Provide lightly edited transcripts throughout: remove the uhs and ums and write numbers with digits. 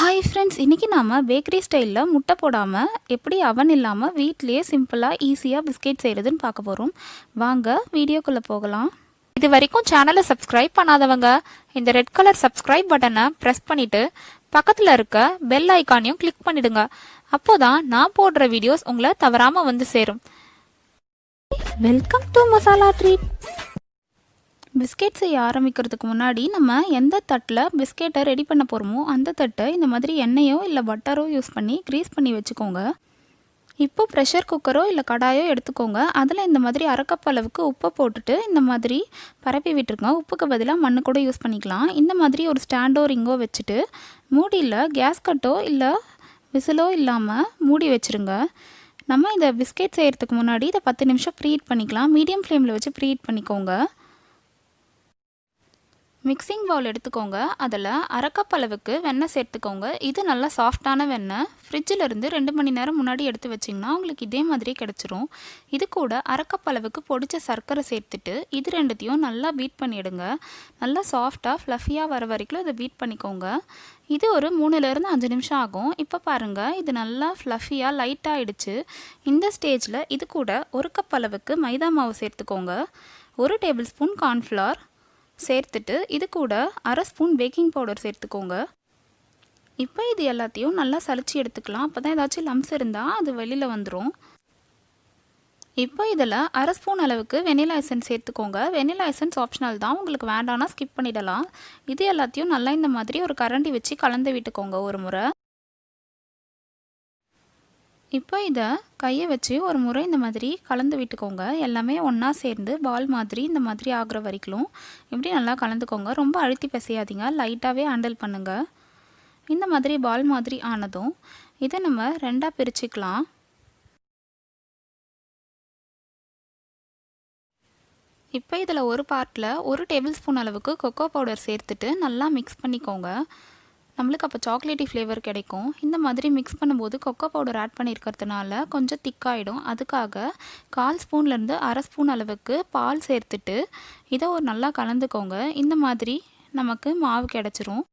Hi friends, இன்றைக்கி நாம் bakery ஸ்டைலில் முட்டை போடாமல் எப்படி அவன் இல்லாமல் வீட்டிலேயே சிம்பிளாக ஈஸியாக பிஸ்கெட் செய்கிறதுன்னு பார்க்க போகிறோம். வாங்க வீடியோக்குள்ளே போகலாம். இது வரைக்கும் சேனலை சப்ஸ்கிரைப் பண்ணாதவங்க இந்த ரெட் கலர் சப்ஸ்கிரைப் பட்டனை ப்ரெஸ் பண்ணிவிட்டு பக்கத்தில் இருக்க பெல் ஐக்கானையும் கிளிக் பண்ணிவிடுங்க. அப்போ தான் நான் போடுற வீடியோஸ் உங்களை தவறாமல் வந்து சேரும். Welcome to masala treat. Biscuit செய்ய ஆரம்பிக்கிறதுக்கு முன்னாடி நம்ம எந்த தட்டில் பிஸ்கெட்டை ரெடி பண்ண போகிறோமோ அந்த தட்டை இந்த மாதிரி எண்ணெயோ இல்லை பட்டரோ யூஸ் பண்ணி க்ரீஸ் பண்ணி வச்சுக்கோங்க. இப்போ ப்ரெஷர் குக்கரோ இல்லை கடாயோ எடுத்துக்கோங்க. அதில் இந்த மாதிரி அரை கப் அளவுக்கு உப்பை போட்டுட்டு இந்த மாதிரி பரப்பி விட்டுருங்க. உப்புக்கு பதிலாக மண்ணு கூட யூஸ் பண்ணிக்கலாம். இந்த மாதிரி ஒரு ஸ்டாண்டோ ரிங்கோ வச்சுட்டு மூடியில் கேஸ் கட்டோ இல்லை விசிலோ இல்லாமல் மூடி வச்சுருங்க. நம்ம இந்த பிஸ்கெட் செய்கிறதுக்கு முன்னாடி இதை 10 நிமிஷம் ப்ரீஹீட் பண்ணிக்கலாம். மீடியம் ஃப்ளேமில் வச்சு ப்ரீஹீட் பண்ணிக்கோங்க. மிக்சிங் பவுல் எடுத்துக்கோங்க. அதில் அரை கப் அளவுக்கு வெண்ணெய் சேர்த்துக்கோங்க. இது நல்லா சாஃப்டான வெண்ணெய். ஃப்ரிட்ஜில் இருந்து 2 மணி நேரம் முன்னாடி எடுத்து வச்சிங்கன்னா உங்களுக்கு இதே மாதிரி கிடச்சிரும். இது கூட அரை கப் அளவுக்கு பொடிச்ச சர்க்கரை சேர்த்துட்டு இது ரெண்டுத்தையும் நல்லா பீட் பண்ணிவிடுங்க. நல்லா சாஃப்டாக ஃப்ளஃபியாக வர வரைக்கும் இதை பீட் பண்ணிக்கோங்க. இது ஒரு 3லேருந்து 5 நிமிஷம் ஆகும். இப்போ பாருங்கள், இது நல்லா ஃப்ளஃபியாக லைட்டாக ஆகிடுச்சு. இந்த ஸ்டேஜில் இது கூட 1 கப் அளவுக்கு மைதா மாவு சேர்த்துக்கோங்க. 1 டேபிள் ஸ்பூன் கார்ன்ஃப்ளவர் சேர்த்துட்டு இது கூட அரை ஸ்பூன் பேக்கிங் பவுடர் சேர்த்துக்கோங்க. இப்போ இது எல்லாத்தையும் நல்லா சலிச்சு எடுத்துக்கலாம். அப்போ தான் ஏதாச்சும் லம்ஸ் இருந்தால் அது வெளியில் வந்துடும். இப்போ இதில் அரை ஸ்பூன் அளவுக்கு வெனிலா எசன்ஸ் சேர்த்துக்கோங்க. வெனிலா எசன்ஸ் ஆப்ஷனல் தான், உங்களுக்கு வேண்டாம்னா ஸ்கிப் பண்ணிடலாம். இது எல்லாத்தையும் நல்லா இந்த மாதிரி ஒரு கரண்டி வச்சு கலந்து விட்டுக்கோங்க ஒரு முறை. இப்போ இதை கையை வச்சு ஒரு முறை இந்த மாதிரி கலந்து விட்டுக்கோங்க. எல்லாமே ஒன்றா சேர்ந்து பால் மாதிரி இந்த மாதிரி ஆகிற வரைக்கும் இப்படி நல்லா கலந்துக்கோங்க. ரொம்ப அழுத்தி பிசையாதீங்க, லைட்டாகவே ஹேண்டில் பண்ணுங்கள். இந்த மாதிரி பால் மாதிரி ஆனதும் இதை நம்ம 2ஆக பிரிச்சுக்கலாம். இப்போ இதில் ஒரு பார்ட்டில் 1 டேபிள் ஸ்பூன் அளவுக்கு கொக்கோ பவுடர் சேர்த்துட்டு நல்லா மிக்ஸ் பண்ணிக்கோங்க. நம்மளுக்கு அப்போ சாக்லேட்டி ஃப்ளேவர் கிடைக்கும். இந்த மாதிரி மிக்ஸ் பண்ணும்போது கொக்கோ பவுடர் ஆட் பண்ணியிருக்கிறதுனால கொஞ்சம் திக்காயிடும். அதுக்காக 1/4 ஸ்பூன்லேருந்து அரை ஸ்பூன் அளவுக்கு பால் சேர்த்துட்டு இதை ஒரு நல்லா கலந்துக்கோங்க. இந்த மாதிரி நமக்கு மாவு கிடச்சிரும்.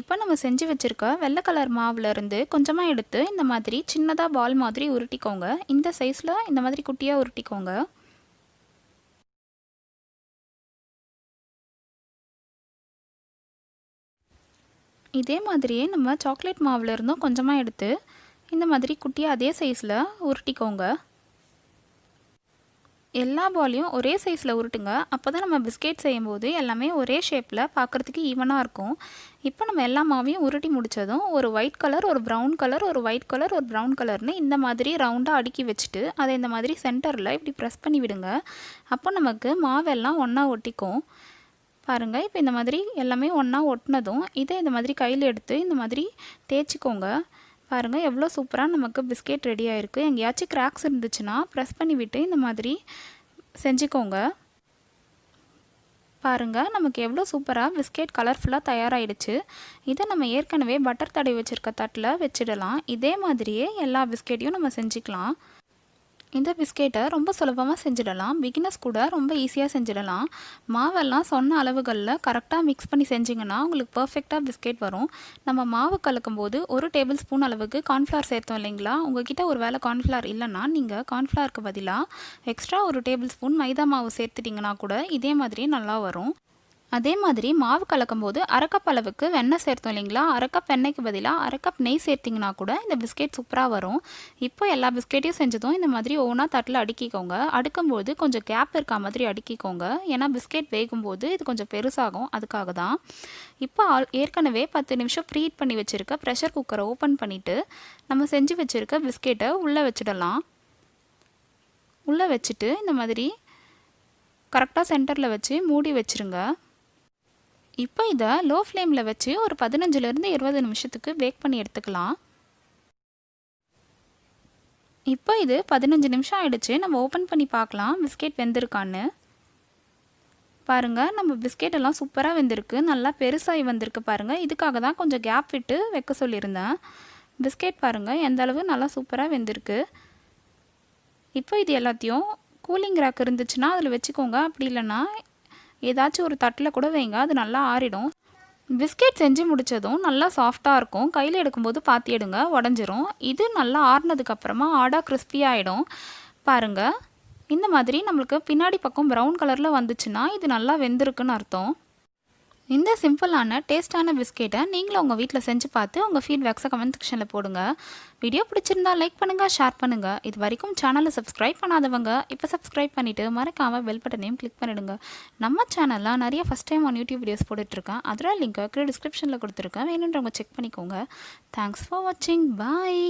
இப்போ நம்ம செஞ்சு வச்சுருக்க வெள்ளை கலர் மாவுலேருந்து கொஞ்சமாக எடுத்து இந்த மாதிரி சின்னதாக பால் மாதிரி உருட்டிக்கோங்க. இந்த சைஸில் இந்த மாதிரி குட்டியாக உருட்டிக்கோங்க. இதே மாதிரியே நம்ம சாக்லேட் மாவில் இருந்தும் கொஞ்சமாக எடுத்து இந்த மாதிரி குட்டியாக அதே சைஸில் உருட்டிக்கோங்க. எல்லா பாலையும் ஒரே சைஸில் உருட்டுங்க. அப்போ தான் நம்ம பிஸ்கெட் செய்யும்போது எல்லாமே ஒரே ஷேப்பில் பார்க்குறதுக்கு ஈவனாக இருக்கும். இப்போ நம்ம எல்லா மாவையும் உருட்டி முடித்ததும் ஒரு ஒயிட் கலர், ஒரு ப்ரௌன் கலர், ஒரு ஒயிட் கலர், ஒரு ப்ரௌன் கலர்னு இந்த மாதிரி ரவுண்டாக அடுக்கி வச்சுட்டு அதை இந்த மாதிரி சென்டரில் இப்படி ப்ரெஸ் பண்ணி விடுங்க. அப்போ நமக்கு மாவெல்லாம் ஒன்றா ஒட்டிக்கும். பாருங்கள், இப்போ இந்த மாதிரி எல்லாமே ஒன்றா ஒட்டினதும் இதை இந்த மாதிரி கையில் எடுத்து இந்த மாதிரி தேய்ச்சிக்கோங்க. பாருங்கள், எவ்வளோ சூப்பராக நமக்கு பிஸ்கெட் ரெடி ஆகிருக்கு. எங்கேயாச்சும் கிராக்ஸ் இருந்துச்சுன்னா ப்ரெஸ் பண்ணி விட்டு இந்த மாதிரி செஞ்சுக்கோங்க. பாருங்கள், நமக்கு எவ்வளோ சூப்பராக பிஸ்கெட் கலர்ஃபுல்லாக தயாராகிடுச்சு. இதை நம்ம ஏற்கனவே பட்டர் தடவி வச்சுருக்க தட்டில் வச்சிடலாம். இதே மாதிரியே எல்லா பிஸ்கெட்டையும் நம்ம செஞ்சுக்கலாம். இந்த பிஸ்கெட்டை ரொம்ப சுலபமாக செஞ்சிடலாம். பிகினர்ஸ் கூட ரொம்ப ஈஸியாக செஞ்சிடலாம். மாவெல்லாம் சொன்ன அளவுகளில் கரெக்டாக மிக்ஸ் பண்ணி செஞ்சிங்கன்னா உங்களுக்கு பர்ஃபெக்டாக பிஸ்கெட் வரும். நம்ம மாவு கலக்கும் போது 1 டேபிள் ஸ்பூன் அளவுக்கு கார்ன்ஃப்ளவர் சேர்த்தோம் இல்லைங்களா? உங்கள்கிட்ட ஒரு வேளை கார்ன்ஃப்ளவர் இல்லைன்னா நீங்கள் கார்ன்ஃப்ளவருக்கு பதிலாக எக்ஸ்ட்ரா 1 டேபிள் ஸ்பூன் மைதா மாவு சேர்த்துட்டிங்கன்னா கூட இதே மாதிரி நல்லா வரும். அதே மாதிரி மாவு கலக்கும் போது அரை கப் அளவுக்கு வெண்ணெய் சேர்த்தோம் இல்லைங்களா? அரை கப் வெண்ணெய்க்கு பதிலாக அரை கப் நெய் சேர்த்திங்கன்னா கூட இந்த பிஸ்கெட் சூப்பராக வரும். இப்போ எல்லா பிஸ்கெட்டையும் செஞ்சதும் இந்த மாதிரி ஒவ்வொன்றா தட்டில் அடுக்கிக்கோங்க. அடுக்கும்போது கொஞ்சம் கேப் இருக்க மாதிரி அடுக்கிக்கோங்க. ஏன்னா பிஸ்கெட் வேகும்போது இது கொஞ்சம் பெருசாகும், அதுக்காக தான். இப்போ ஏற்கனவே 10 நிமிஷம் ப்ரீஹீட் பண்ணி வச்சுருக்க ப்ரெஷர் குக்கரை ஓப்பன் பண்ணிவிட்டு நம்ம செஞ்சு வச்சுருக்க பிஸ்கெட்டை உள்ளே வச்சிடலாம். உள்ளே வச்சுட்டு இந்த மாதிரி கரெக்டாக சென்டரில் வச்சு மூடி வச்சுருங்க. இப்போ இதை லோ ஃப்ளேமில் வச்சு ஒரு 15லேருந்து 20 நிமிஷத்துக்கு பேக் பண்ணி எடுத்துக்கலாம். இப்போ இது 15 நிமிஷம் ஆகிடுச்சு. நம்ம ஓப்பன் பண்ணி பார்க்கலாம் பிஸ்கெட் வெந்திருக்கான்னு. பாருங்கள், நம்ம பிஸ்கெட் எல்லாம் சூப்பராக வெந்திருக்கு. நல்லா பெருசாகி வந்திருக்கு பாருங்கள். இதுக்காக தான் கொஞ்சம் கேப் விட்டு வைக்க சொல்லியிருந்தேன். பிஸ்கெட் பாருங்கள் எந்த அளவு நல்லா சூப்பராக வெந்திருக்கு. இப்போ இது எல்லாத்தையும் கூலிங் ரேக் இருந்துச்சுன்னா அதில் வச்சுக்கோங்க. அப்படி இல்லைன்னா ஏதாச்சும் ஒரு தட்டில் கூட வைங்க, அது நல்லா ஆறிடும். பிஸ்கெட் செஞ்சு முடித்ததும் நல்லா சாஃப்டாக இருக்கும். கையில் எடுக்கும்போது பார்த்து எடுங்க, உடஞ்சிரும். இது நல்லா ஆறுனதுக்கப்புறமா ஆடாக கிறிஸ்பியாகிடும். பாருங்கள், இந்த மாதிரி நம்மளுக்கு பின்னாடி பக்கம் ப்ரௌன் கலரில் வந்துச்சுன்னா இது நல்லா வெந்திருக்குன்னு அர்த்தம். இந்த சிம்பிளான டேஸ்டான பிஸ்கெட்டை நீங்களும் உங்கள் வீட்டில் செஞ்சு பார்த்து உங்கள் ஃபீட்பேக்ஸை கமெண்ட் செக்ஷனில் போடுங்க. வீடியோ பிடிச்சிருந்தா லைக் பண்ணுங்கள், ஷேர் பண்ணுங்கள். இது வரைக்கும் சேனலை சப்ஸ்கிரைப் பண்ணாதவங்க இப்போ சப்ஸ்கிரைப் பண்ணிவிட்டு மறக்காமல் பெல் பட்டனையும் கிளிக் பண்ணிவிடுங்க. நம்ம சேனலில் நிறைய first time on YouTube videos போட்டுட்ருக்கேன். அதில் லிங்க்கை டிஸ்கிரிப்ஷனில் கொடுத்துருக்கேன், வேணுன்றவங்க செக் பண்ணிக்கோங்க. தேங்க்ஸ் ஃபார் வாட்சிங். பாய்.